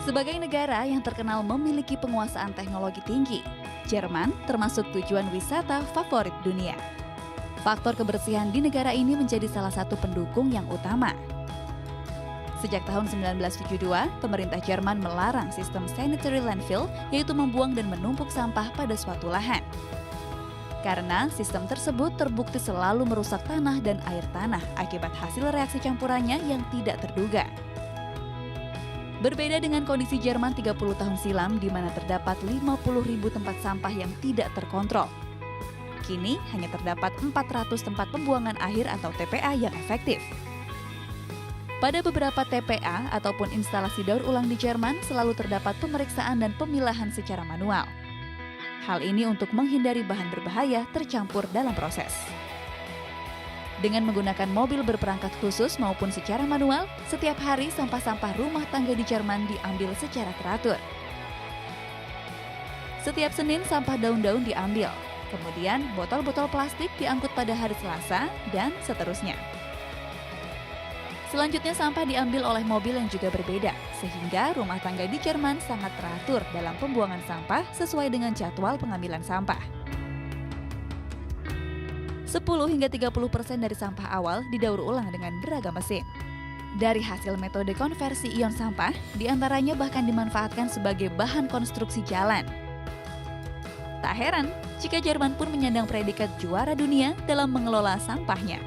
Sebagai negara yang terkenal memiliki penguasaan teknologi tinggi, Jerman termasuk tujuan wisata favorit dunia. Faktor kebersihan di negara ini menjadi salah satu pendukung yang utama. Sejak tahun 1972, pemerintah Jerman melarang sistem sanitary landfill, yaitu membuang dan menumpuk sampah pada suatu lahan. Karena sistem tersebut terbukti selalu merusak tanah dan air tanah akibat hasil reaksi campurannya yang tidak terduga. Berbeda dengan kondisi Jerman 30 tahun silam di mana terdapat 50.000 tempat sampah yang tidak terkontrol. Kini hanya terdapat 400 tempat pembuangan akhir atau TPA yang efektif. Pada beberapa TPA ataupun instalasi daur ulang di Jerman selalu terdapat pemeriksaan dan pemilahan secara manual. Hal ini untuk menghindari bahan berbahaya tercampur dalam proses. Dengan menggunakan mobil berperangkat khusus maupun secara manual, setiap hari sampah-sampah rumah tangga di Jerman diambil secara teratur. Setiap Senin sampah daun-daun diambil, kemudian botol-botol plastik diangkut pada hari Selasa, dan seterusnya. Selanjutnya sampah diambil oleh mobil yang juga berbeda, sehingga rumah tangga di Jerman sangat teratur dalam pembuangan sampah sesuai dengan jadwal pengambilan sampah. 10-30% dari sampah awal didaur ulang dengan beragam mesin. Dari hasil metode konversi ion sampah, diantaranya bahkan dimanfaatkan sebagai bahan konstruksi jalan. Tak heran jika Jerman pun menyandang predikat juara dunia dalam mengelola sampahnya.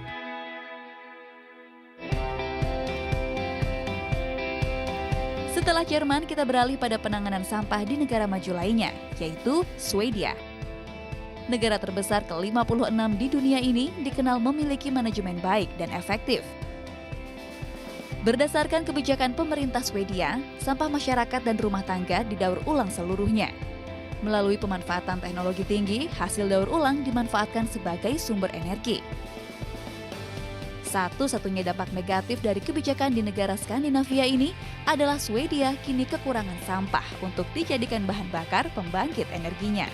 Setelah Jerman, kita beralih pada penanganan sampah di negara maju lainnya, yaitu Swedia. Negara terbesar ke-56 di dunia ini dikenal memiliki manajemen baik dan efektif. Berdasarkan kebijakan pemerintah Swedia, sampah masyarakat dan rumah tangga didaur ulang seluruhnya. Melalui pemanfaatan teknologi tinggi, hasil daur ulang dimanfaatkan sebagai sumber energi. Satu-satunya dampak negatif dari kebijakan di negara Skandinavia ini adalah Swedia kini kekurangan sampah untuk dijadikan bahan bakar pembangkit energinya.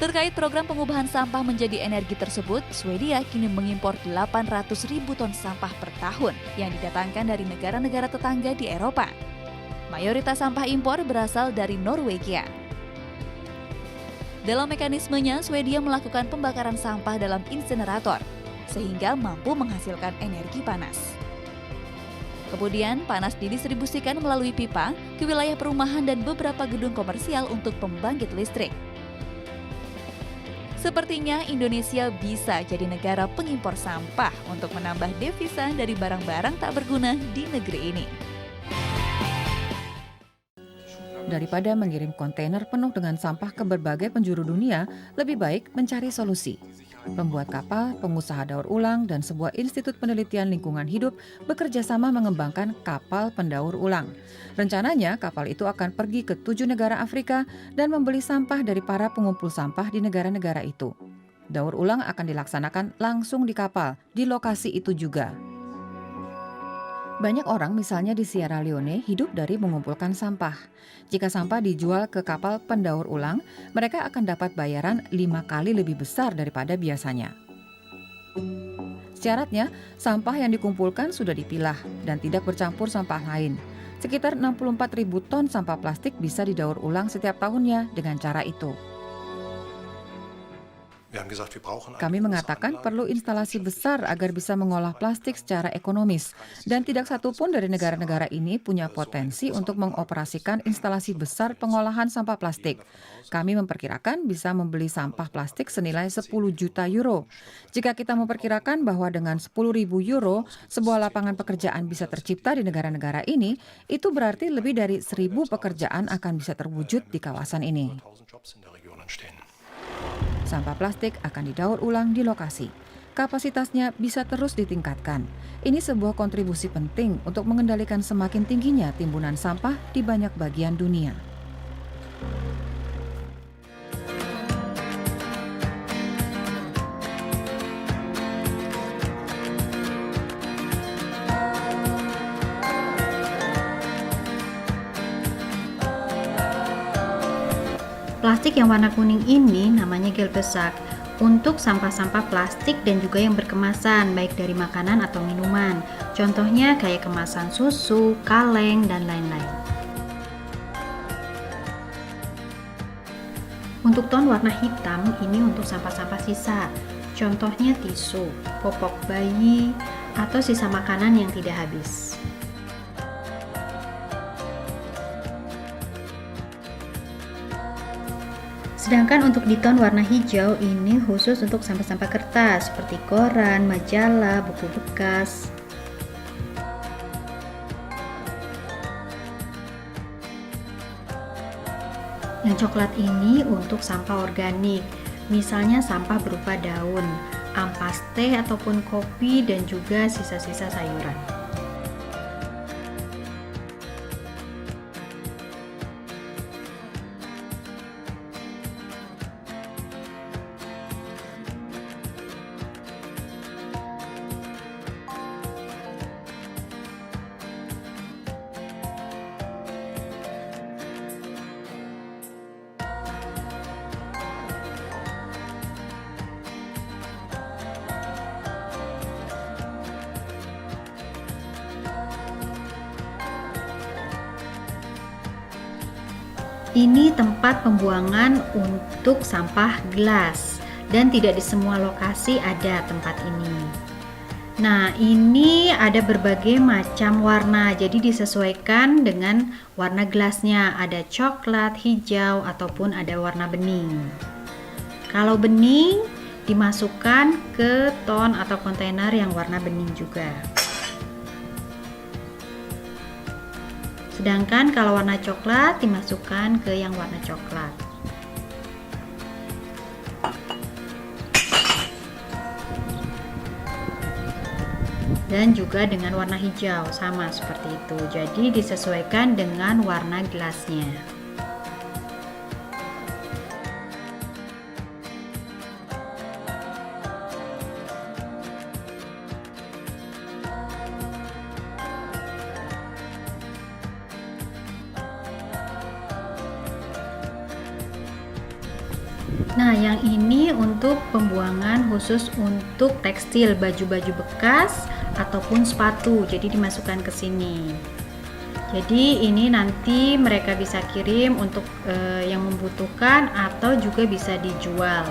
Terkait program pengubahan sampah menjadi energi tersebut, Swedia kini mengimpor 800.000 ton sampah per tahun yang didatangkan dari negara-negara tetangga di Eropa. Mayoritas sampah impor berasal dari Norwegia. Dalam mekanismenya, Swedia melakukan pembakaran sampah dalam insinerator, sehingga mampu menghasilkan energi panas. Kemudian, panas didistribusikan melalui pipa ke wilayah perumahan dan beberapa gedung komersial untuk pembangkit listrik. Sepertinya Indonesia bisa jadi negara pengimpor sampah untuk menambah devisa dari barang-barang tak berguna di negeri ini. Daripada mengirim kontainer penuh dengan sampah ke berbagai penjuru dunia, lebih baik mencari solusi. Pembuat kapal, pengusaha daur ulang, dan sebuah institut penelitian lingkungan hidup bekerja sama mengembangkan kapal pendaur ulang. Rencananya, kapal itu akan pergi ke 7 negara Afrika dan membeli sampah dari para pengumpul sampah di negara-negara itu. Daur ulang akan dilaksanakan langsung di kapal, di lokasi itu juga. Banyak orang misalnya di Sierra Leone hidup dari mengumpulkan sampah. Jika sampah dijual ke kapal pendaur ulang, mereka akan dapat bayaran 5 kali lebih besar daripada biasanya. Syaratnya, sampah yang dikumpulkan sudah dipilah dan tidak bercampur sampah lain. Sekitar 64.000 ton sampah plastik bisa didaur ulang setiap tahunnya dengan cara itu. Kami mengatakan perlu instalasi besar agar bisa mengolah plastik secara ekonomis, dan tidak satu pun dari negara-negara ini punya potensi untuk mengoperasikan instalasi besar pengolahan sampah plastik. Kami memperkirakan bisa membeli sampah plastik senilai 10 juta euro. Jika kita memperkirakan bahwa dengan 10.000 euro, sebuah lapangan pekerjaan bisa tercipta di negara-negara ini, itu berarti lebih dari 1.000 pekerjaan akan bisa terwujud di kawasan ini. Sampah plastik akan didaur ulang di lokasi. Kapasitasnya bisa terus ditingkatkan. Ini sebuah kontribusi penting untuk mengendalikan semakin tingginya timbunan sampah di banyak bagian dunia. Plastik yang warna kuning ini namanya gelbesak. untuk sampah-sampah plastik dan juga yang berkemasan, baik dari makanan atau minuman. Contohnya kayak kemasan susu, kaleng, dan lain-lain. Untuk ton warna hitam, ini untuk sampah-sampah sisa. Contohnya tisu, popok bayi, atau sisa makanan yang tidak habis. Sedangkan untuk di ton warna hijau ini khusus untuk sampah-sampah kertas seperti koran, majalah, buku bekas. Yang coklat ini untuk sampah organik, misalnya sampah berupa daun, ampas teh ataupun kopi, dan juga sisa-sisa sayuran. Ini tempat pembuangan untuk sampah gelas dan tidak di semua lokasi ada tempat ini. Nah, ini ada berbagai macam warna, jadi disesuaikan dengan warna gelasnya. Ada coklat, hijau, ataupun ada warna bening. Kalau bening dimasukkan ke ton atau kontainer yang warna bening juga. Sedangkan kalau warna coklat dimasukkan ke yang warna coklat. Dan juga dengan warna hijau sama seperti itu. Jadi disesuaikan dengan warna gelasnya. Nah, yang ini untuk pembuangan khusus untuk tekstil, baju-baju bekas ataupun sepatu. Jadi dimasukkan ke sini. Jadi ini nanti mereka bisa kirim untuk yang membutuhkan atau juga bisa dijual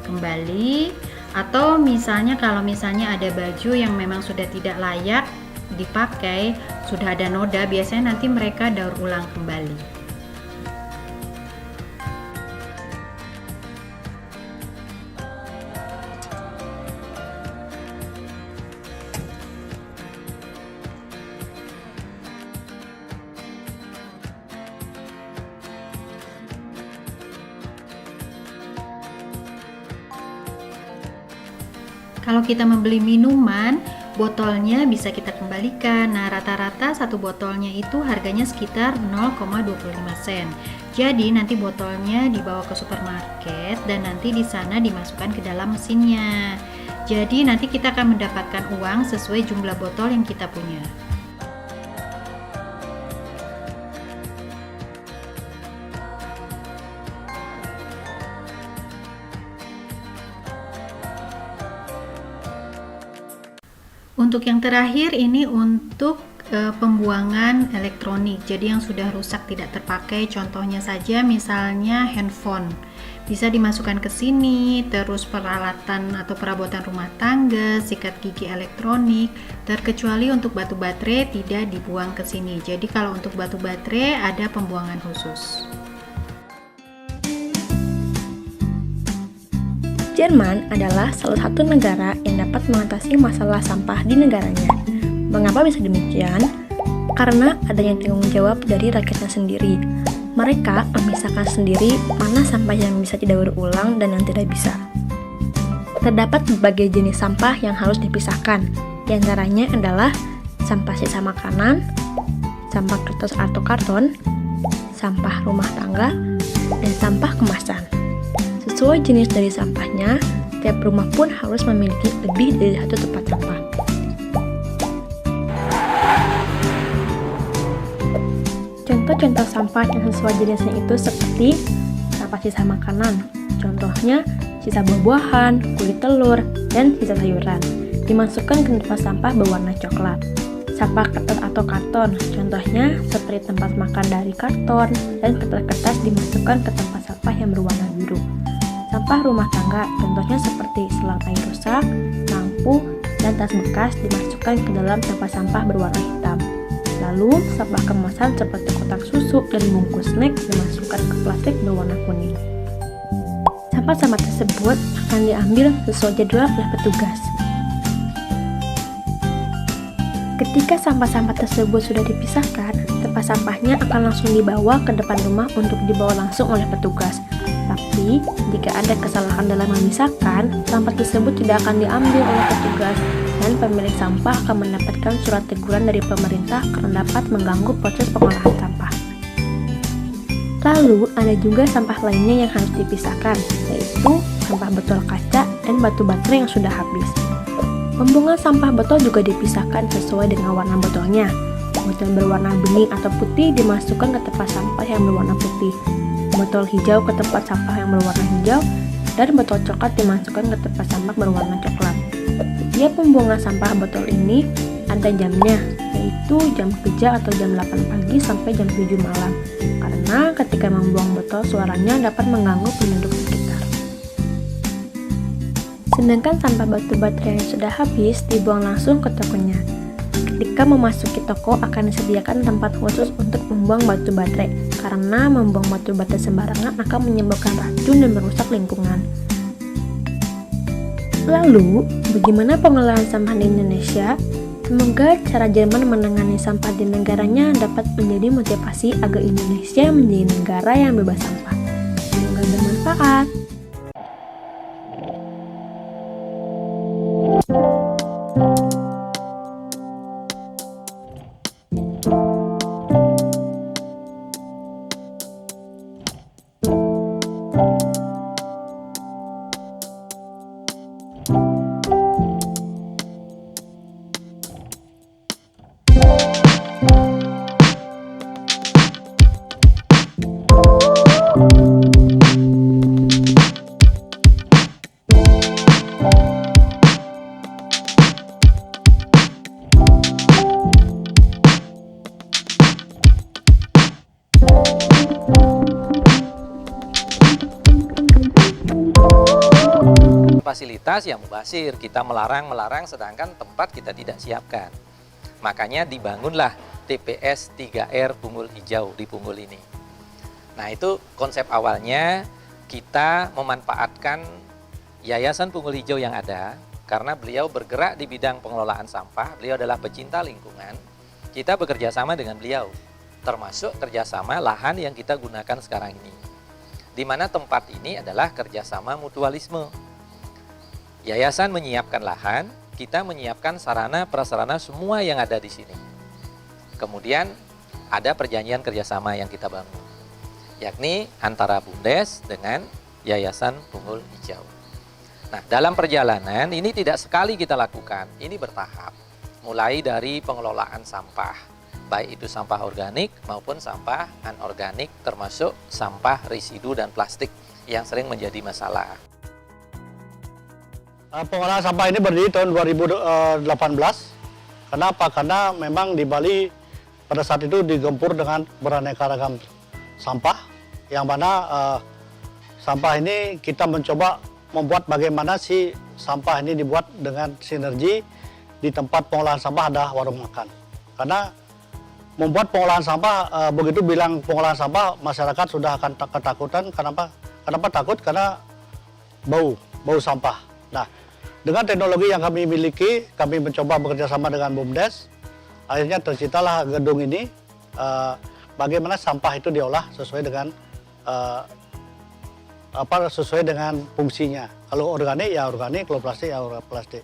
kembali. Atau misalnya kalau misalnya ada baju yang memang sudah tidak layak dipakai, sudah ada noda, biasanya nanti mereka daur ulang kembali. Kalau kita membeli minuman, botolnya bisa kita kembalikan. Nah, rata-rata satu botolnya itu harganya sekitar 0,25 sen. Jadi nanti botolnya dibawa ke supermarket dan nanti di sana dimasukkan ke dalam mesinnya. Jadi nanti kita akan mendapatkan uang sesuai jumlah botol yang kita punya. Untuk yang terakhir ini untuk pembuangan elektronik. Jadi yang sudah rusak tidak terpakai, contohnya saja misalnya handphone. Bisa dimasukkan ke sini, terus peralatan atau perabotan rumah tangga, sikat gigi elektronik, terkecuali untuk batu baterai tidak dibuang ke sini. Jadi kalau untuk batu baterai ada pembuangan khusus. Jerman adalah salah satu negara yang dapat mengatasi masalah sampah di negaranya. Mengapa bisa demikian? Karena adanya tanggung jawab dari rakyatnya sendiri. Mereka memisahkan sendiri mana sampah yang bisa didaur ulang dan yang tidak bisa. Terdapat berbagai jenis sampah yang harus dipisahkan. Di antaranya adalah sampah sisa makanan, sampah kertas atau karton, sampah rumah tangga, dan sampah kemasan. Sesuai jenis dari sampahnya, tiap rumah pun harus memiliki lebih dari satu tempat sampah. Contoh-contoh sampah yang sesuai jenisnya itu seperti sampah sisa makanan. Contohnya sisa buah-buahan, kulit telur, dan sisa sayuran. Dimasukkan ke tempat sampah berwarna coklat. Sampah kertas atau karton, contohnya seperti tempat makan dari karton, dan kertas-kertas dimasukkan ke tempat sampah yang berwarna biru. Sampah rumah tangga, contohnya seperti selang air rusak, lampu, dan tas bekas dimasukkan ke dalam tempat sampah berwarna hitam. Lalu, sampah kemasan seperti kotak susu dan bungkus snack dimasukkan ke plastik berwarna kuning. Sampah-sampah tersebut akan diambil sesuai jadwal oleh petugas. Ketika sampah-sampah tersebut sudah dipisahkan, tempat sampahnya akan langsung dibawa ke depan rumah untuk dibawa langsung oleh petugas. Tapi, jika ada kesalahan dalam memisahkan, sampah tersebut tidak akan diambil oleh petugas dan pemilik sampah akan mendapatkan surat teguran dari pemerintah karena dapat mengganggu proses pengolahan sampah. Lalu, ada juga sampah lainnya yang harus dipisahkan, yaitu sampah botol kaca dan batu baterai yang sudah habis. Pembuangan sampah botol juga dipisahkan sesuai dengan warna botolnya. Botol berwarna bening atau putih dimasukkan ke tempat sampah yang berwarna putih. Botol hijau ke tempat sampah yang berwarna hijau, dan botol coklat dimasukkan ke tempat sampah berwarna coklat. Setiap pembuangan sampah botol ini ada jamnya, yaitu jam kerja atau jam 8 pagi sampai jam 7 malam. Karena ketika membuang botol suaranya dapat mengganggu penduduk sekitar. Sedangkan sampah batu baterai yang sudah habis dibuang langsung ke tokonya. Ketika memasuki toko akan disediakan tempat khusus untuk membuang batu baterai, karena membuang batu baterai sembarangan akan menyebabkan racun dan merusak lingkungan. Lalu, bagaimana pengelolaan sampah di Indonesia? Semoga cara Jerman menangani sampah di negaranya dapat menjadi motivasi agar Indonesia menjadi negara yang bebas sampah. Semoga bermanfaat. Fasilitas yang mubazir, kita melarang sedangkan tempat kita tidak siapkan. Makanya dibangunlah TPS 3R Punggul Hijau di Punggul ini. Nah, itu konsep awalnya kita memanfaatkan Yayasan Punggul Hijau yang ada karena beliau bergerak di bidang pengelolaan sampah, beliau adalah pecinta lingkungan. Kita bekerja sama dengan beliau, termasuk kerjasama lahan yang kita gunakan sekarang ini. Di mana tempat ini adalah kerjasama mutualisme. Yayasan menyiapkan lahan, kita menyiapkan sarana prasarana semua yang ada di sini. Kemudian ada perjanjian kerjasama yang kita bangun, yakni antara BUMDes dengan Yayasan Punggul Hijau. Nah, dalam perjalanan ini tidak sekali kita lakukan, ini bertahap. Mulai dari pengelolaan sampah, baik itu sampah organik maupun sampah anorganik, termasuk sampah residu dan plastik yang sering menjadi masalah. Pengolahan sampah ini berdiri tahun 2018. Kenapa? Karena memang di Bali pada saat itu digempur dengan beraneka ragam sampah, yang mana sampah ini kita mencoba membuat bagaimana si sampah ini dibuat dengan sinergi. Di tempat pengolahan sampah ada warung makan. Karena membuat pengolahan sampah, begitu bilang pengolahan sampah, masyarakat sudah akan ketakutan. Kenapa? Kenapa takut? Karena bau sampah. Nah, dengan teknologi yang kami miliki, kami mencoba bekerja sama dengan BUMDes. Akhirnya terciptalah gedung ini. Bagaimana sampah itu diolah sesuai dengan sesuai dengan fungsinya. Kalau organik ya organik, kalau plastik ya plastik.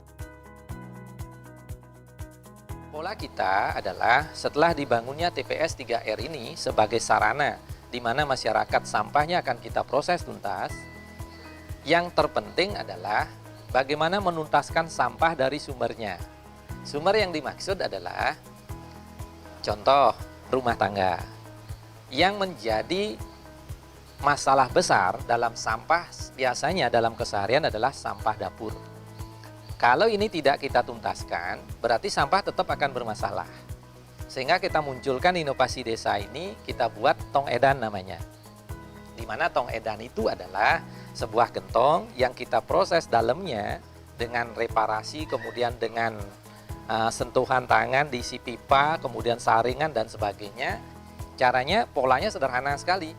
Pola kita adalah setelah dibangunnya TPS 3R ini sebagai sarana di mana masyarakat sampahnya akan kita proses tuntas. Yang terpenting adalah bagaimana menuntaskan sampah dari sumbernya. Sumber yang dimaksud adalah contoh rumah tangga yang menjadi masalah besar dalam sampah biasanya dalam keseharian adalah sampah dapur. Kalau ini tidak kita tuntaskan, berarti sampah tetap akan bermasalah. Sehingga kita munculkan inovasi desa ini, kita buat tong edan namanya. Di mana tong edan itu adalah sebuah gentong yang kita proses dalamnya dengan reparasi, kemudian dengan sentuhan tangan, diisi pipa, kemudian saringan dan sebagainya. Caranya, polanya sederhana sekali.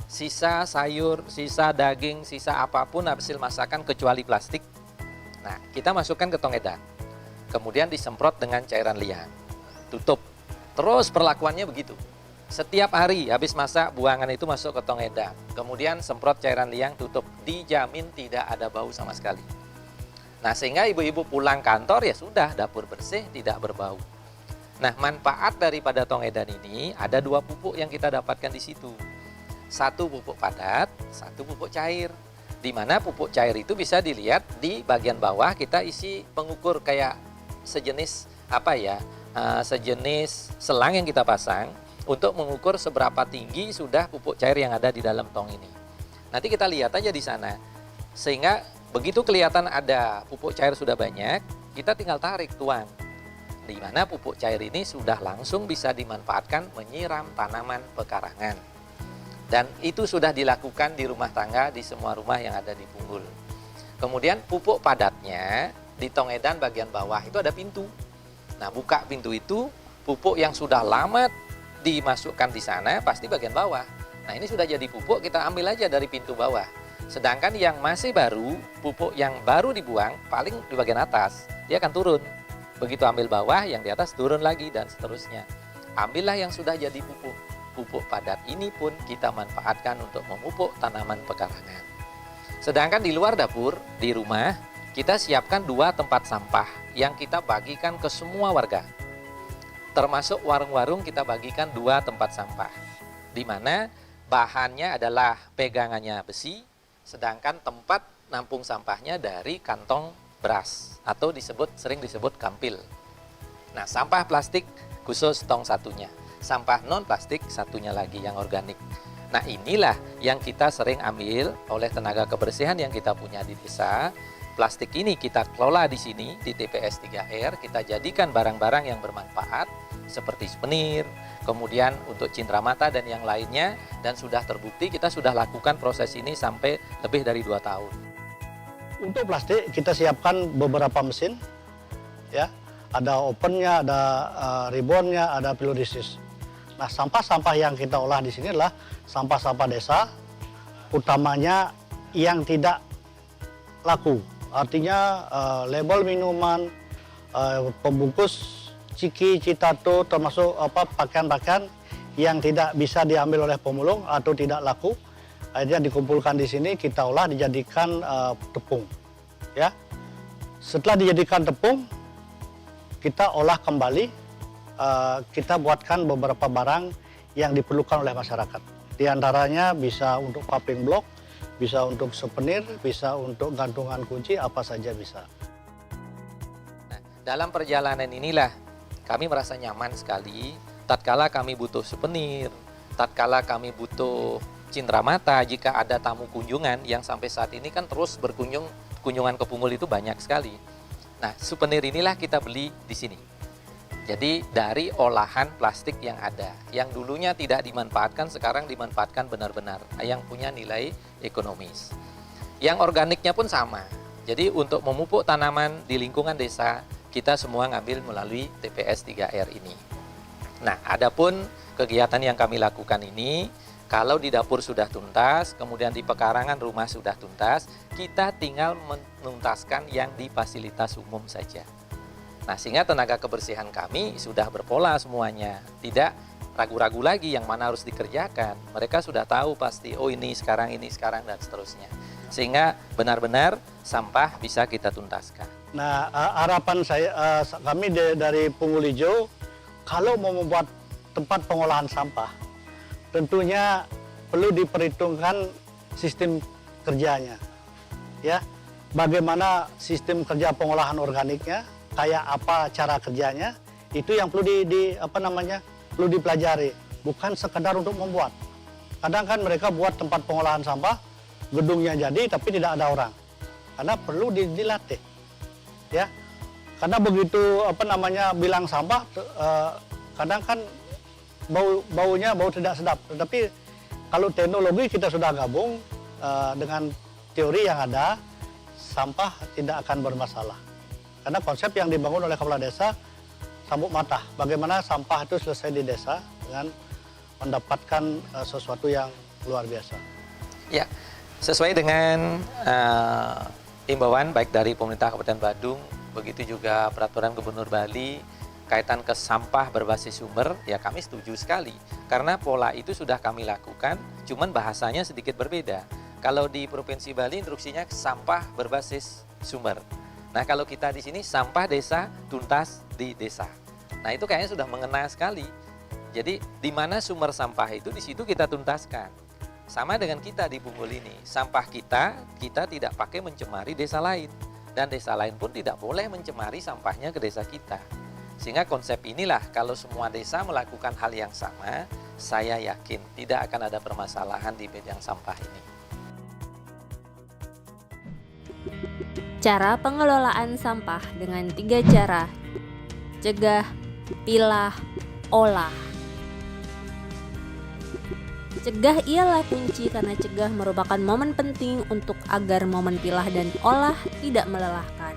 Sisa sayur, sisa daging, sisa apapun hasil masakan kecuali plastik. Nah, kita masukkan ke tong edan. Kemudian disemprot dengan cairan liang. Tutup. Terus perlakuannya begitu. Setiap hari habis masak, buangan itu masuk ke tong edan. Kemudian semprot cairan liang, tutup. Dijamin tidak ada bau sama sekali. Nah, sehingga ibu-ibu pulang kantor ya sudah, dapur bersih, tidak berbau. Nah, manfaat daripada tong edan ini ada 2 pupuk yang kita dapatkan di situ. 1 pupuk padat, 1 pupuk cair. Di mana pupuk cair itu bisa dilihat di bagian bawah kita isi pengukur kayak sejenis sejenis selang yang kita pasang untuk mengukur seberapa tinggi sudah pupuk cair yang ada di dalam tong ini. Nanti kita lihat aja di sana. Sehingga begitu kelihatan ada pupuk cair sudah banyak, kita tinggal tarik tuang. Di mana pupuk cair ini sudah langsung bisa dimanfaatkan menyiram tanaman pekarangan. Dan itu sudah dilakukan di rumah tangga di semua rumah yang ada di Punggul. Kemudian pupuk padatnya di tong edan bagian bawah itu ada pintu. Nah, buka pintu itu, pupuk yang sudah lama dimasukkan di sana pasti bagian bawah. Nah, ini sudah jadi pupuk, kita ambil aja dari pintu bawah. Sedangkan yang masih baru, pupuk yang baru dibuang paling di bagian atas, dia akan turun. Begitu ambil bawah, yang di atas turun lagi dan seterusnya. Ambillah yang sudah jadi pupuk. Pupuk padat ini pun kita manfaatkan untuk memupuk tanaman pekarangan. Sedangkan di luar dapur, di rumah, kita siapkan 2 tempat sampah yang kita bagikan ke semua warga. Termasuk warung-warung kita bagikan 2 tempat sampah. Di mana bahannya adalah pegangannya besi, sedangkan tempat nampung sampahnya dari kantong beras atau sering disebut kampil. Nah, sampah plastik khusus tong satunya. Sampah non plastik satunya lagi yang organik. Nah, inilah yang kita sering ambil oleh tenaga kebersihan yang kita punya di desa. Plastik ini kita kelola di sini di TPS 3R, kita jadikan barang-barang yang bermanfaat seperti souvenir, kemudian untuk cindera mata dan yang lainnya, dan sudah terbukti kita sudah lakukan proses ini sampai lebih dari 2 tahun. Untuk plastik kita siapkan beberapa mesin, ya, ada opennya, ada ribbonnya, ada pilodesis. Nah, sampah-sampah yang kita olah di sini adalah sampah-sampah desa, utamanya yang tidak laku. Artinya label minuman, pembungkus ciki, citato, termasuk pakaian-pakaian yang tidak bisa diambil oleh pemulung atau tidak laku. Akhirnya dikumpulkan di sini, kita olah dijadikan tepung. Ya. Setelah dijadikan tepung, kita olah kembali. Kita buatkan beberapa barang yang diperlukan oleh masyarakat. Di antaranya bisa untuk paving block, bisa untuk souvenir, bisa untuk gantungan kunci, apa saja bisa. Nah, dalam perjalanan inilah kami merasa nyaman sekali. Tatkala kami butuh souvenir, tatkala kami butuh cindera mata, jika ada tamu kunjungan yang sampai saat ini kan terus kunjungan ke Punggul itu banyak sekali. Nah, souvenir inilah kita beli di sini. Jadi dari olahan plastik yang ada, yang dulunya tidak dimanfaatkan, sekarang dimanfaatkan benar-benar, yang punya nilai ekonomis. Yang organiknya pun sama. Jadi untuk memupuk tanaman di lingkungan desa, kita semua ngambil melalui TPS 3R ini. Nah, adapun kegiatan yang kami lakukan ini, kalau di dapur sudah tuntas, kemudian di pekarangan rumah sudah tuntas, kita tinggal menuntaskan yang di fasilitas umum saja. Nah, sehingga tenaga kebersihan kami sudah berpola semuanya. Tidak ragu-ragu lagi yang mana harus dikerjakan. Mereka sudah tahu pasti, oh ini sekarang, dan seterusnya. Sehingga benar-benar sampah bisa kita tuntaskan. Nah, harapan kami dari Punggul Hijau, kalau mau membuat tempat pengolahan sampah, tentunya perlu diperhitungkan sistem kerjanya. Ya, bagaimana sistem kerja pengolahan organiknya, kayak apa cara kerjanya, itu yang perlu perlu dipelajari, bukan sekedar untuk membuat. kadang kan mereka buat tempat pengolahan sampah, gedungnya jadi tapi tidak ada orang. Karena perlu dilatih. Ya. Karena begitu bilang sampah, kadang kan baunya bau tidak sedap. Tetapi kalau teknologi kita sudah gabung dengan teori yang ada, sampah tidak akan bermasalah. Karena konsep yang dibangun oleh kepala desa sambut mata, bagaimana sampah itu selesai di desa dengan mendapatkan sesuatu yang luar biasa. Ya, sesuai dengan imbauan baik dari pemerintah Kabupaten Badung, begitu juga peraturan Gubernur Bali kaitan ke sampah berbasis sumber, ya kami setuju sekali. Karena pola itu sudah kami lakukan, cuman bahasanya sedikit berbeda. Kalau di Provinsi Bali instruksinya sampah berbasis sumber. Nah, kalau kita di sini sampah desa tuntas di desa. Nah, itu kayaknya sudah mengena sekali. Jadi, di mana sumber sampah itu, di situ kita tuntaskan. Sama dengan kita di Punggul ini, sampah kita tidak pakai mencemari desa lain. Dan desa lain pun tidak boleh mencemari sampahnya ke desa kita. Sehingga konsep inilah, kalau semua desa melakukan hal yang sama, saya yakin tidak akan ada permasalahan di bidang sampah ini. Cara pengelolaan sampah dengan 3 cara: cegah, pilah, olah. Cegah ialah kunci karena cegah merupakan momen penting untuk agar momen pilah dan olah tidak melelahkan.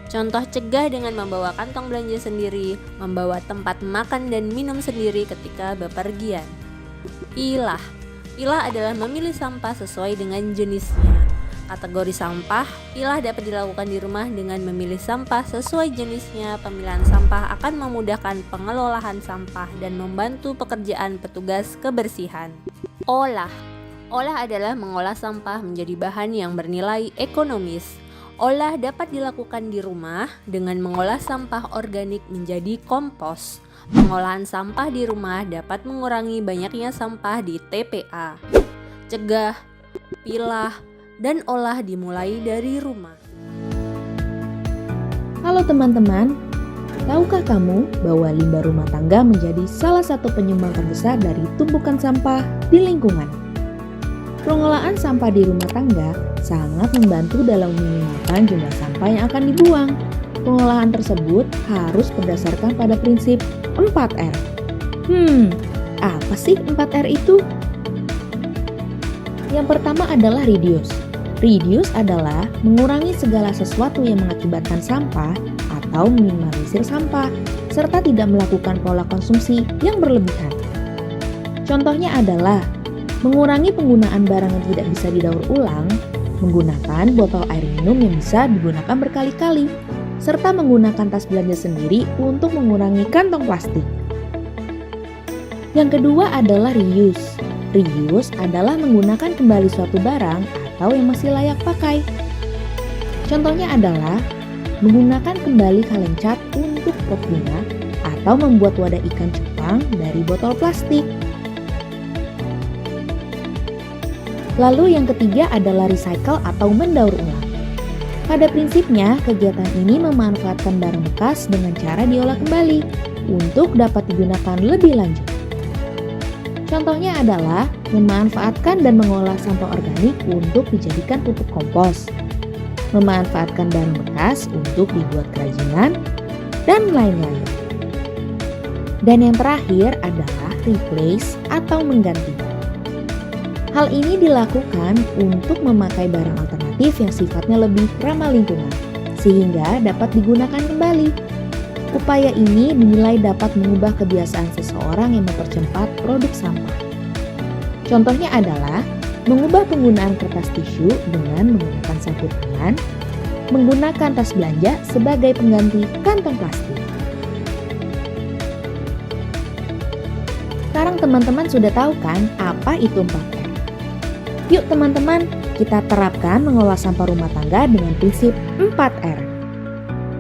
Contoh cegah dengan membawa kantong belanja sendiri, membawa tempat makan dan minum sendiri ketika bepergian. Pilah adalah memilih sampah sesuai dengan jenisnya. Kategori sampah, pilah dapat dilakukan di rumah dengan memilih sampah sesuai jenisnya. Pemilihan sampah akan memudahkan pengelolaan sampah dan membantu pekerjaan petugas kebersihan. Olah adalah mengolah sampah menjadi bahan yang bernilai ekonomis. Olah dapat dilakukan di rumah dengan mengolah sampah organik menjadi kompos. Pengolahan sampah di rumah dapat mengurangi banyaknya sampah di TPA. Cegah, pilah, dan olah dimulai dari rumah. Halo teman-teman, tahukah kamu bahwa limbah rumah tangga menjadi salah satu penyumbang terbesar dari tumpukan sampah di lingkungan? Pengelolaan sampah di rumah tangga sangat membantu dalam meminimalkan jumlah sampah yang akan dibuang. Pengolahan tersebut harus berdasarkan pada prinsip 4R. Apa sih 4R itu? Yang pertama adalah reduce. Reduce adalah mengurangi segala sesuatu yang mengakibatkan sampah atau meminimalisir sampah, serta tidak melakukan pola konsumsi yang berlebihan. Contohnya adalah mengurangi penggunaan barang yang tidak bisa didaur ulang, menggunakan botol air minum yang bisa digunakan berkali-kali, serta menggunakan tas belanja sendiri untuk mengurangi kantong plastik. Yang kedua adalah reuse. Reuse adalah menggunakan kembali suatu barang atau yang masih layak pakai. Contohnya adalah menggunakan kembali kaleng cat untuk pot bunga atau membuat wadah ikan cupang dari botol plastik. Lalu yang ketiga adalah recycle atau mendaur ulang. Pada prinsipnya, kegiatan ini memanfaatkan barang bekas dengan cara diolah kembali untuk dapat digunakan lebih lanjut. Contohnya adalah memanfaatkan dan mengolah sampah organik untuk dijadikan pupuk kompos, memanfaatkan barang bekas untuk dibuat kerajinan, dan lain-lain. Dan yang terakhir adalah replace atau mengganti. Hal ini dilakukan untuk memakai barang alternatif yang sifatnya lebih ramah lingkungan, sehingga dapat digunakan kembali. Upaya ini dinilai dapat mengubah kebiasaan seseorang yang mempercepat produk sampah. Contohnya adalah mengubah penggunaan kertas tisu dengan menggunakan sapu tangan, menggunakan tas belanja sebagai pengganti kantong plastik. Sekarang teman-teman sudah tahu kan apa itu 4R? Yuk teman-teman, kita terapkan mengolah sampah rumah tangga dengan prinsip 4R.